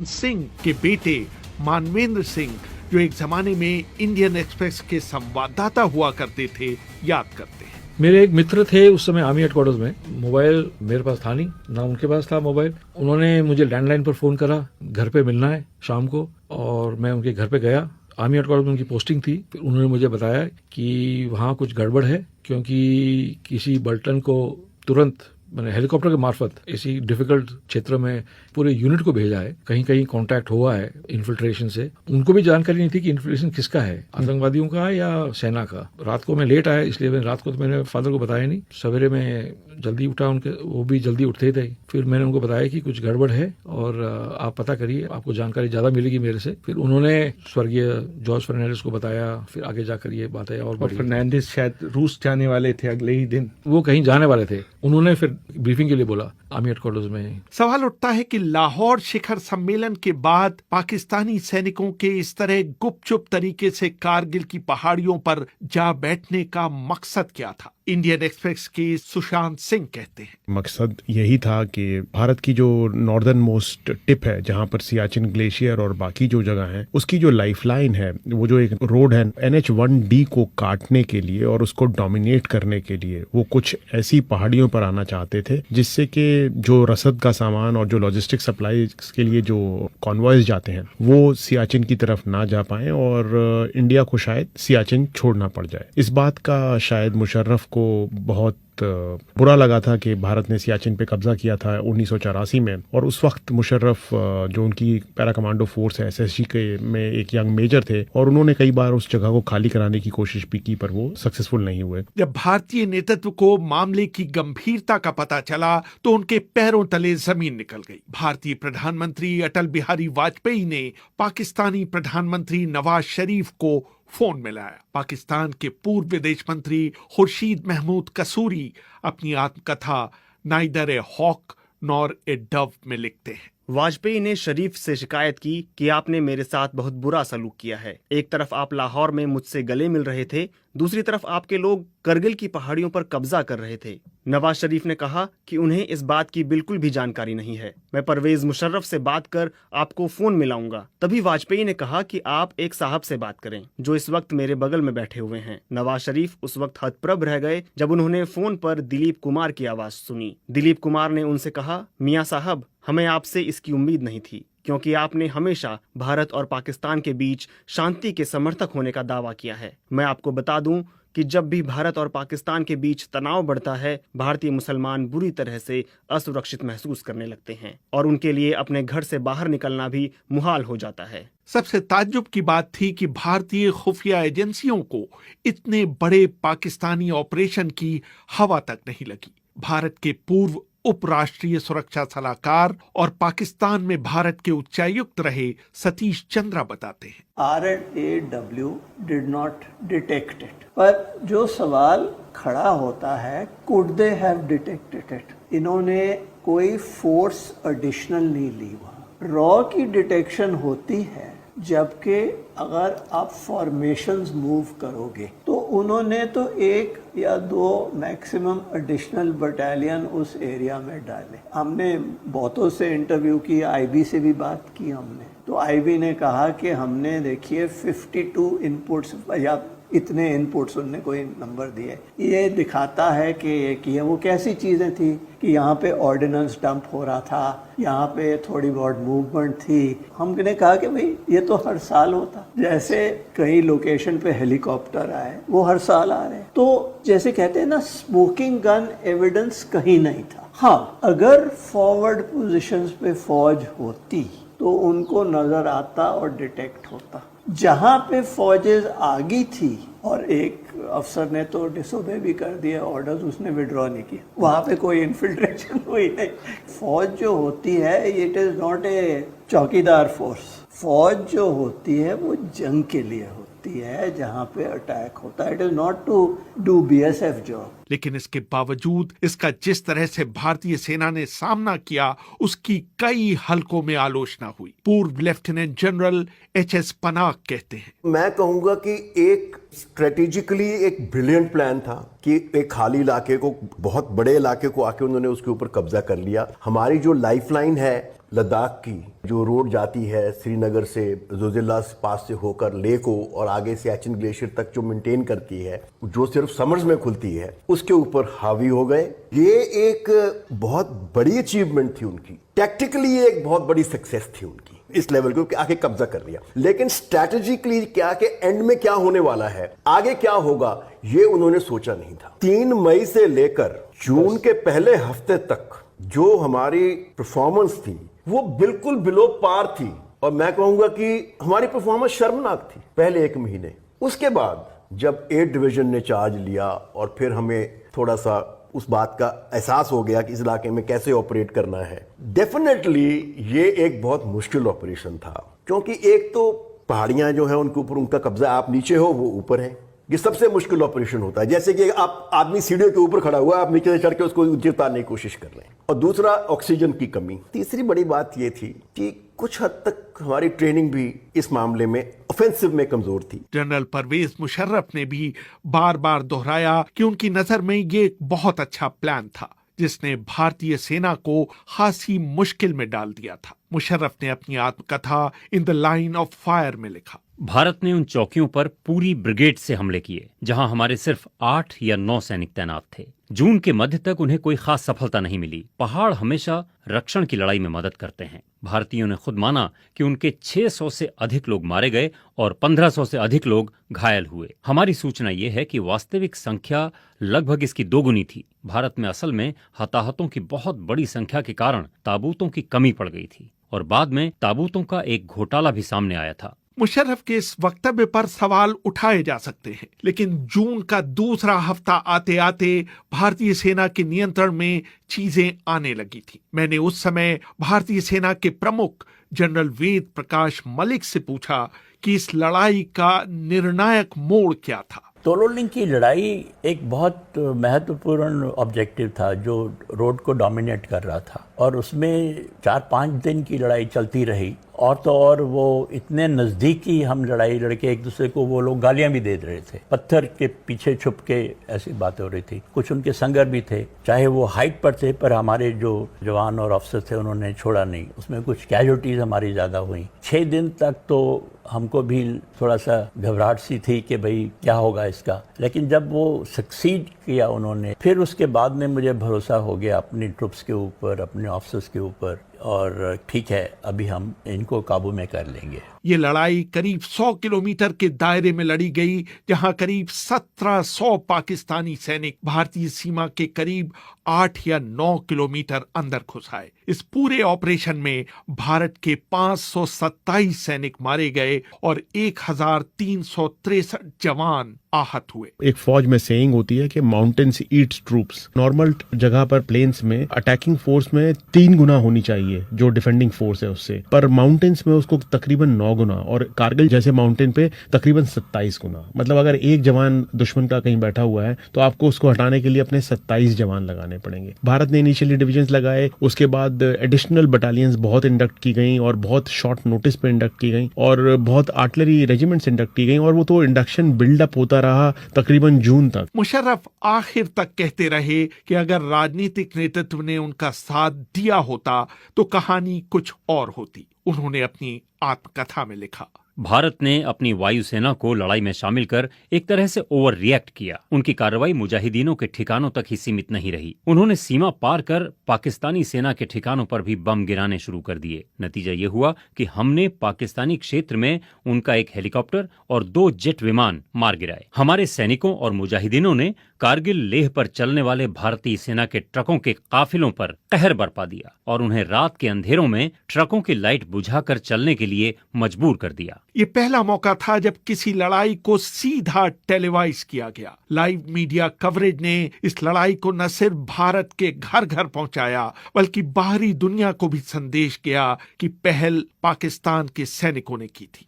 सिंह के बेटे मानवेंद्र सिंह, जो एक जमाने में इंडियन एक्सप्रेस के संवाददाता हुआ करते थे, याद करते हैं। मेरे एक मित्र थे उस समय आर्मी हेडक्वार्टर्स में। मोबाइल मेरे पास था नहीं, ना उनके पास था मोबाइल। उन्होंने मुझे लैंडलाइन पर फोन करा, घर पे मिलना है शाम को, और मैं उनके घर पे गया। आर्मी हेडक्वार्टर्स में उनकी पोस्टिंग थी। फिर उन्होंने मुझे बताया कि वहाँ कुछ गड़बड़ है, क्योंकि किसी बल्टन को तुरंत मैंने हेलीकॉप्टर के मार्फत इसी डिफिकल्ट क्षेत्र में पूरे यूनिट को भेजा है। कहीं कहीं कांटेक्ट हुआ है इन्फिल्ट्रेशन से। उनको भी जानकारी नहीं थी कि इन्फिल्ट्रेशन किसका है, आतंकवादियों का है या सेना का। रात को मैं लेट आया, इसलिए रात को तो मैंने फादर को बताया नहीं। सवेरे में जल्दी उठा, उनके वो भी जल्दी उठते थे। फिर मैंने उनको बताया कि कुछ गड़बड़ है और आप पता करिए, आपको जानकारी ज्यादा मिलेगी मेरे से। फिर उन्होंने स्वर्गीय जॉर्ज फर्नांडिस को बताया। फिर आगे जाकर ये बातें और फर्नांडिस शायद रूस जाने वाले थे अगले ही दिन, वो कहीं जाने वाले थे। उन्होंने फिर ब्रीफिंग के लिए बोला आर्मी हेडक्वार्टर्स में। सवाल उठता है कि लाहौर शिखर सम्मेलन के बाद पाकिस्तानी सैनिकों के इस तरह गुपचुप तरीके से कारगिल की पहाड़ियों पर जा बैठने का मकसद क्या था। इंडियन एक्सप्रेस के सुशांत सिंह कहते हैं, मकसद यही था कि भारत की जो नॉर्दर्न मोस्ट टिप है, जहां पर सियाचिन ग्लेशियर और बाकी जो जगह है, उसकी जो लाइफलाइन है, वो जो एक रोड है NH-1D को काटने के लिए और उसको डोमिनेट करने के लिए, वो कुछ ऐसी पहाड़ियों पर आना चाहते थे जिससे कि जो रसद का सामान और जो लॉजिस्टिक सप्लाई के लिए जो कॉन्वॉयज जाते हैं, वो सियाचिन की तरफ ना जा पाए और इंडिया को शायद सियाचिन छोड़ना पड़ जाए। इस बात का शायद मुशर्रफ को बहुत बुरा लगा था कि भारत ने सियाचिन पे कब्जा किया था 1984 में, और उस वक्त मुशर्रफ जो उनकी पैरा कमांडो फोर्स है SSG के में एक यंग मेजर थे, और उन्होंने कई बार उस जगह को खाली कराने की कोशिश भी की, पर वो सक्सेसफुल नहीं हुए। जब भारतीय नेतृत्व को मामले की गंभीरता का पता चला तो उनके पैरों तले जमीन निकल गई। भारतीय प्रधानमंत्री अटल बिहारी वाजपेयी ने पाकिस्तानी प्रधानमंत्री नवाज शरीफ को फोन मिलाया। पाकिस्तान के पूर्व विदेश मंत्री खुर्शीद महमूद कसूरी अपनी आत्मकथा neither a hawk nor a dove में लिखते हैं, वाजपेयी ने शरीफ से शिकायत की कि आपने मेरे साथ बहुत बुरा सलूक किया है। एक तरफ आप लाहौर में मुझसे गले मिल रहे थे, दूसरी तरफ आपके लोग करगिल की पहाड़ियों पर कब्जा कर रहे थे। नवाज शरीफ ने कहा कि उन्हें इस बात की बिल्कुल भी जानकारी नहीं है। मैं परवेज मुशर्रफ से बात कर आपको फोन मिलाऊंगा। तभी वाजपेयी ने कहा कि आप एक साहब से बात करें जो इस वक्त मेरे बगल में बैठे हुए हैं। नवाज शरीफ उस वक्त हतप्रभ रह गए जब उन्होंने फोन पर दिलीप कुमार की आवाज सुनी। दिलीप कुमार ने उनसे कहा, मियां साहब, हमें आपसे इसकी उम्मीद नहीं थी, क्योंकि आपने हमेशा भारत और पाकिस्तान के बीच शांति के समर्थक होने का दावा किया है। मैं आपको बता दूं कि जब भी भारत और पाकिस्तान के बीच तनाव बढ़ता है, भारतीय मुसलमान बुरी तरह से असुरक्षित महसूस करने लगते हैं और उनके लिए अपने घर से बाहर निकलना भी मुहाल हो जाता है। सबसे ताज्जुब की बात थी कि भारतीय खुफिया एजेंसियों को इतने बड़े पाकिस्तानी ऑपरेशन की हवा तक नहीं लगी। भारत के पूर्व उपराष्ट्रीय सुरक्षा सलाहकार और पाकिस्तान में भारत के उच्चायुक्त रहे सतीश चंद्रा बताते हैं, RNAW did not detect it। पर जो सवाल खड़ा होता है, could they have detected it? इन्होंने कोई फोर्स एडिशनल नहीं ली वहाँ। रॉ की डिटेक्शन होती है जबकि अगर आप फॉर्मेशंस मूव करोगे, तो उन्होंने तो एक या दो मैक्सिमम एडिशनल बटालियन उस एरिया में डाले। हमने बहुतों से इंटरव्यू की, IB से भी बात की हमने, तो IB ने कहा कि हमने देखिए 52 इनपुट्स या इतने इनपुट्स, उनने कोई नंबर दिए, ये दिखाता है कि ये किए। वो कैसी चीज़ें थी कि यहाँ पे ऑर्डिनेंस डंप हो रहा था, यहाँ पे थोड़ी बहुत मूवमेंट थी। हमने कहा कि भाई ये तो हर साल होता, जैसे कई लोकेशन पे हेलीकॉप्टर आए, वो हर साल आ रहे हैं। तो जैसे कहते हैं ना, स्मोकिंग गन एविडेंस कहीं नहीं था। हाँ, अगर फॉरवर्ड पोजीशंस पे फौज होती तो उनको नजर आता और डिटेक्ट होता। जहां पे फौजेज आगी थी और एक अफसर ने तो डिसोबे भी कर दिया ऑर्डर्स, उसने विड्रॉ नहीं किया, वहां पे कोई इन्फिल्ट्रेशन हुई नहीं। फौज जो होती है, इट इज नॉट ए चौकीदार फोर्स। फौज जो होती है वो जंग के लिए होती है, जहां पे अटैक होता है। It is not to do BSF job. लेकिन इसके बावजूद इसका जिस तरह से भारतीय सेना ने सामना किया, उसकी कई हलकों में आलोचना हुई। पूर्व लेफ्टिनेंट जनरल HS पनाग कहते हैं, मैं कहूंगा कि एक स्ट्रेटेजिकली एक ब्रिलियंट प्लान था कि एक खाली इलाके को, बहुत बड़े इलाके को आके उन्होंने उसके ऊपर कब्जा कर लिया। हमारी जो लाइफलाइन है लद्दाख की जो रोड जाती है श्रीनगर से जोजिला पास से होकर लेह को और आगे सियाचिन ग्लेशियर तक जो मेंटेन करती है, जो सिर्फ समर्स में खुलती है, उसके ऊपर हावी हो गए। ये एक बहुत बड़ी अचीवमेंट थी उनकी, टैक्टिकली एक बहुत बड़ी सक्सेस थी उनकी, इस लेवल को आके कब्जा कर लिया। लेकिन स्ट्रैटेजिकली क्या के एंड में क्या होने वाला है, आगे क्या होगा, ये उन्होंने सोचा नहीं था। 3 मई से लेकर जून के पहले हफ्ते तक जो हमारी परफॉर्मेंस थी वो बिल्कुल बिलो पार थी, और मैं कहूंगा कि हमारी परफॉर्मेंस शर्मनाक थी पहले 1 महीने। उसके बाद जब 8 डिवीजन ने चार्ज लिया और फिर हमें थोड़ा सा उस बात का एहसास हो गया कि इस इलाके में कैसे ऑपरेट करना है, डेफिनेटली ये एक बहुत मुश्किल ऑपरेशन था, क्योंकि एक तो पहाड़ियां जो है उनके ऊपर उनका कब्जा, आप नीचे हो वो ऊपर है, ये सबसे मुश्किल ऑपरेशन होता है। जैसे कि आप आदमी सीढ़ियों के ऊपर खड़ा हुआ है, आप नीचे से चढ़ के उसको नीचे उतारने की कोशिश कर रहे हैं, और दूसरा ऑक्सीजन की कमी। तीसरी बड़ी बात ये थी कि कुछ हद तक हमारी ट्रेनिंग भी इस मामले में ऑफेंसिव में कमजोर थी। जनरल परवेज मुशर्रफ ने भी बार बार दोहराया कि उनकी नजर में ये एक बहुत अच्छा प्लान था जिसने भारतीय सेना को खासी मुश्किल में डाल दिया था। मुशर्रफ ने अपनी आत्मकथा in the line of fire में लिखा, भारत ने उन चौकियों पर पूरी ब्रिगेड से हमले किए जहां हमारे सिर्फ 8 या 9 सैनिक तैनात थे। जून के मध्य तक उन्हें कोई खास सफलता नहीं मिली। पहाड़ हमेशा रक्षण की लड़ाई में मदद करते हैं। भारतीयों ने खुद माना कि उनके 600 से अधिक लोग मारे गए और 1500 से अधिक लोग घायल हुए। हमारी सूचना ये है कि वास्तविक संख्या लगभग इसकी दोगुनी थी। भारत में असल में हताहतों की बहुत बड़ी संख्या के कारण ताबूतों की कमी पड़ गई थी और बाद में ताबूतों का एक घोटाला भी सामने आया था। मुशर्रफ के इस वक्तव्य पर सवाल उठाए जा सकते हैं, लेकिन जून का दूसरा हफ्ता आते आते भारतीय सेना के नियंत्रण में चीजें आने लगी थी। मैंने उस समय भारतीय सेना के प्रमुख जनरल वेद प्रकाश मलिक से पूछा कि इस लड़ाई का निर्णायक मोड़ क्या था। तोलोलिंग की लड़ाई एक बहुत महत्वपूर्ण ऑब्जेक्टिव था जो रोड को डोमिनेट कर रहा था, और उसमें 4-5 दिन की लड़ाई चलती रही। और तो और वो इतने नज़दीकी हम लड़ाई लड़के एक दूसरे को, वो लोग गालियां भी दे रहे थे, पत्थर के पीछे छुप के ऐसी बातें हो रही थी। कुछ उनके संगर भी थे, चाहे वो हाइट पर थे, पर हमारे जो जवान और अफसर थे उन्होंने छोड़ा नहीं। उसमें कुछ कैजुअल्टीज हमारी ज़्यादा हुई। 6 दिन तक तो हमको भी थोड़ा सा घबराहट सी थी कि भाई क्या होगा इसका, लेकिन जब वो सक्सीड किया उन्होंने, फिर उसके बाद में मुझे भरोसा हो गया अपनी ट्रुप्स के ऊपर, अपने ऑफिसर्स के ऊपर, और ठीक है अभी हम इनको काबू में कर लेंगे। ये लड़ाई करीब 100 किलोमीटर के दायरे में लड़ी गई, जहां करीब 1700 पाकिस्तानी सैनिक भारतीय सीमा के करीब 8 या 9 किलोमीटर अंदर घुस आए। इस पूरे ऑपरेशन में भारत के 527 सैनिक मारे गए और 1363 जवान आहत हुए। एक फौज में सेइंग होती है कि माउंटेन्स ईट्स ट्रूप्स। नॉर्मल जगह पर प्लेन्स में अटैकिंग फोर्स में 3 गुना होनी चाहिए जो डिफेंडिंग फोर्स है उससे, पर माउंटेन्स में उसको तकरीबन 9 गुना, और कारगिल जैसे माउंटेन पे तकरीबन 27 गुना। मतलब अगर एक जवान दुश्मन का कहीं बैठा हुआ है तो आपको उसको हटाने के लिए अपने 27 जवान लगाने पड़ेंगे। भारत ने इनिशियली डिविजन्स लगाए, उसके बाद एडिशनल बटालियंस बहुत इंडक्ट की गई और बहुत शॉर्ट नोटिस पे इंडक्ट की गई, और बहुत आर्टिलरी रेजिमेंट्स इंडक्ट की गई, और वो तो इंडक्शन बिल्डअप होता रहा तकरीबन जून तक। मुशर्रफ आखिर तक कहते रहे कि अगर राजनीतिक नेतृत्व ने उनका साथ दिया होता तो कहानी कुछ और होती। उन्होंने अपनी आत्मकथा में लिखा, भारत ने अपनी वायुसेना को लड़ाई में शामिल कर एक तरह से ओवर रिएक्ट किया। उनकी कार्रवाई मुजाहिदीनों के ठिकानों तक ही सीमित नहीं रही। उन्होंने सीमा पार कर पाकिस्तानी सेना के ठिकानों पर भी बम गिराने शुरू कर दिए। नतीजा ये हुआ कि हमने पाकिस्तानी क्षेत्र में उनका एक हेलीकॉप्टर और 2 जेट विमान मार गिराए। हमारे सैनिकों और मुजाहिदीनों ने कारगिल लेह पर चलने वाले भारतीय सेना के ट्रकों के काफिलों पर कहर बरपा दिया और उन्हें रात के अंधेरों में ट्रकों की लाइट बुझाकर चलने के लिए मजबूर कर दिया। ये पहला मौका था जब किसी लड़ाई को सीधा टेलीवाइज किया गया। लाइव मीडिया कवरेज ने इस लड़ाई को न सिर्फ भारत के घर घर पहुंचाया, बल्कि बाहरी दुनिया को भी संदेश गया कि पहल पाकिस्तान के सैनिकों ने की थी।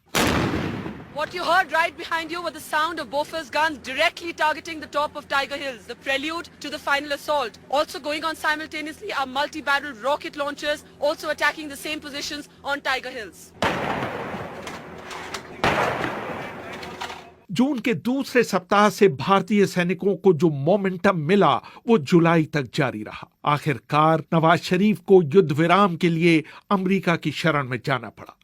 What you heard right behind you were the sound of Bofors guns directly targeting the top of Tiger Hills, the prelude to the final assault. Also going on simultaneously are multi-barrel rocket launchers also attacking the same positions on Tiger Hills. जून के दूसरे सप्ताह से भारतीय सैनिकों को जो momentum मिला वो जुलाई तक जारी रहा। आखिरकार नवाज शरीफ को युद्ध विराम के लिए अमेरिका की शरण में जाना पड़ा।